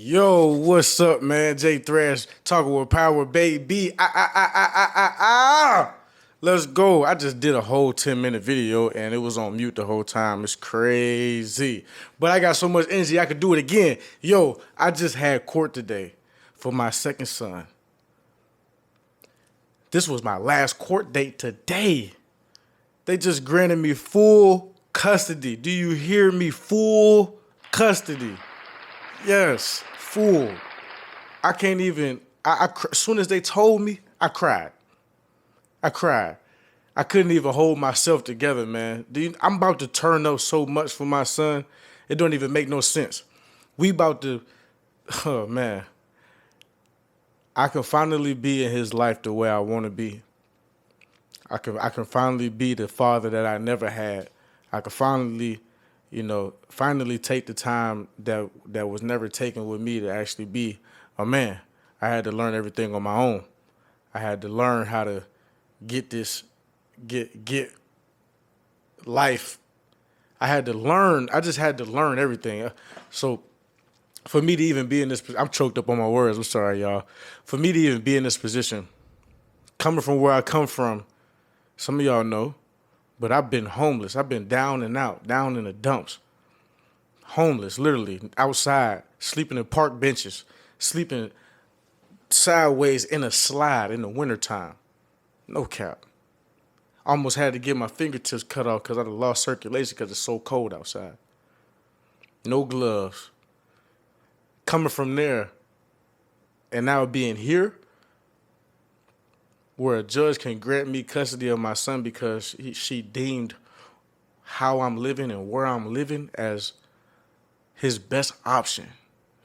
Yo, what's up, man? Jay Thrash talking with Power Baby. Let's go. I just did a whole 10-minute video and it was on mute the whole time. It's crazy. But I got so much energy I could do it again. Yo, I just had court today for my second son. This was my last court date today. They just granted me full custody. Do you hear me? Full custody. Yes, full. I can't even. As soon as they told me, I cried. I cried. I couldn't even hold myself together, man. I'm about to turn up so much for my son. It don't even make no sense. We about to. Oh man. I can finally be in his life the way I want to be. I can finally be the father that I never had. I can finally finally take the time that was never taken with me to actually be a man. I had to learn everything on my own. I had to learn how to get life. I just had to learn everything. So for me to even be in this, I'm choked up on my words. I'm sorry, y'all. For me to even be in this position, coming from where I come from, some of y'all know, but I've been homeless. I've been down and out, down in the dumps. Homeless, literally, outside, sleeping in park benches, sleeping sideways in a slide in the wintertime. No cap. Almost had to get my fingertips cut off because I lost circulation because it's so cold outside. No gloves. Coming from there and now being here, where a judge can grant me custody of my son because she deemed how I'm living and where I'm living as his best option.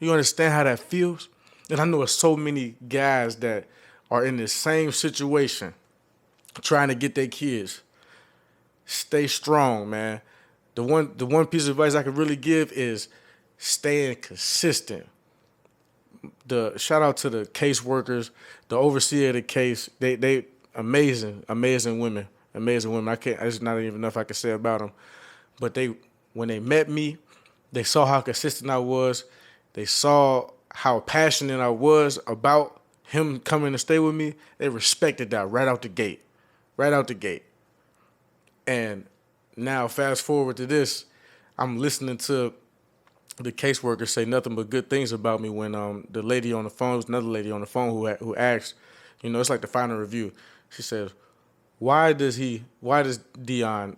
You understand how that feels? And I know there's so many guys that are in the same situation trying to get their kids. Stay strong, man. The one piece of advice I could really give is staying consistent. The shout out to the caseworkers, the overseer of the case. They amazing women. I can't. There's not even enough I can say about them. But when they met me, they saw how consistent I was. They saw how passionate I was about him coming to stay with me. They respected that right out the gate. Right out the gate. And now fast forward to this, I'm listening to the caseworker say nothing but good things about me when the lady on the phone, was another lady on the phone who asked, it's like the final review. She says, why should Dion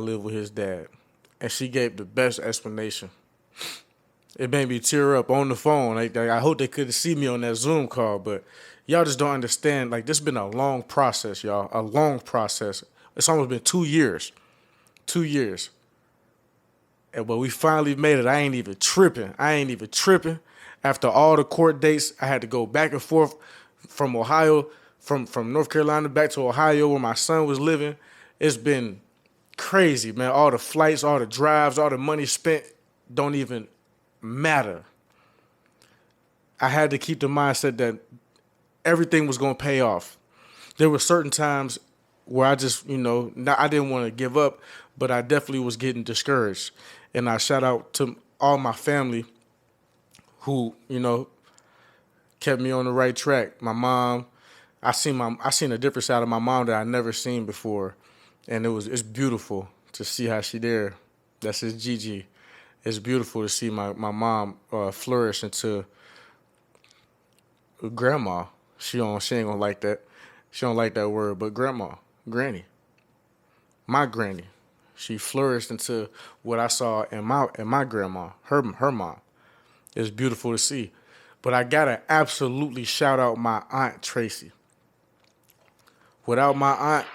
live with his dad? And she gave the best explanation. It made me tear up on the phone. I hope they couldn't see me on that Zoom call, but y'all just don't understand. Like, this has been a long process, y'all. A long process. It's almost been 2 years. 2 years. But we finally made it. I ain't even tripping. After all the court dates, I had to go back and forth from Ohio, from North Carolina back to Ohio where my son was living. It's been crazy, man. All the flights, all the drives, all the money spent don't even matter. I had to keep the mindset that everything was going to pay off. There were certain times where I just, I didn't want to give up, but I definitely was getting discouraged. And I shout out to all my family who, kept me on the right track. My mom, I seen a different side of my mom that I never seen before. And it's beautiful to see how she there. That's his Gigi. It's beautiful to see my mom flourish into grandma. She ain't gonna like that. She don't like that word, but grandma, granny. My granny. She flourished into what I saw in my grandma, her mom. It's beautiful to see. But I gotta absolutely shout out my aunt Tracy. Without my aunt,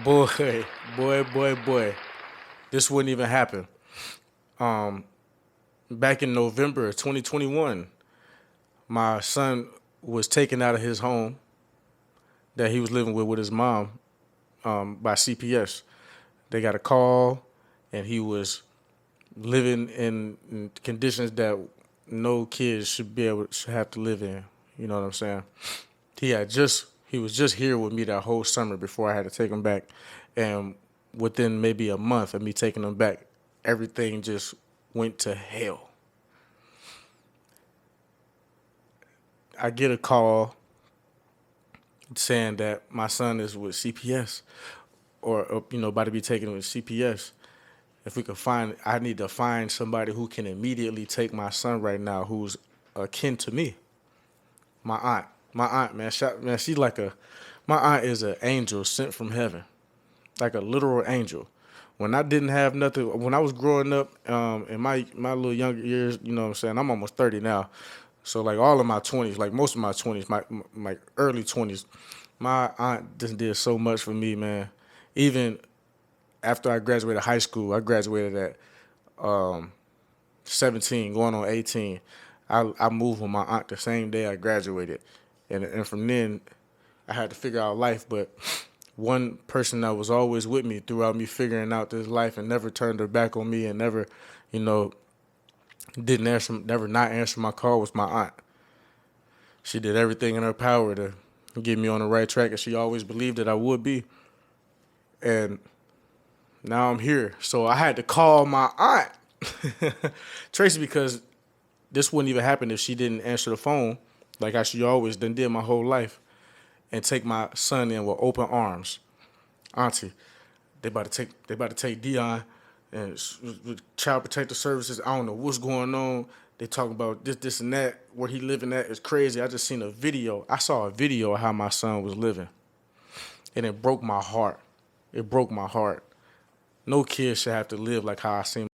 boy, this wouldn't even happen. Back in November of 2021, my son was taken out of his home that he was living with his mom by CPS. They got a call, and he was living in conditions that no kids should have to live in. You know what I'm saying? He was just here with me that whole summer before I had to take him back, and within maybe a month of me taking him back, everything just went to hell. I get a call saying that my son is with CPS or about to be taken with CPS. If we could find, I need to find somebody who can immediately take my son right now, who's akin to me. My aunt, man, she's like my aunt is an angel sent from heaven, like a literal angel. When I didn't have nothing, when I was growing up, in my little younger years, you know what I'm saying? I'm almost 30 now. So like all of my 20s, like most of my 20s, my early 20s, my aunt just did so much for me, man. Even after I graduated high school, I graduated at 17, going on 18. I moved with my aunt the same day I graduated. And from then, I had to figure out life. But one person that was always with me throughout me figuring out this life and never turned her back on me and never, you know, didn't answer, never not answer my call was my aunt. She did everything in her power to get me on the right track, and she always believed that I would be. And now I'm here. So I had to call my aunt, Tracy, because this wouldn't even happen if she didn't answer the phone like how she always done did my whole life and take my son in with open arms. Auntie, they about to take Dion and Child Protective Services. I don't know what's going on. They talking about this, and that. Where he living at is crazy. I just seen a video. I saw a video of how my son was living, and it broke my heart. It broke my heart. No kid should have to live like how I seen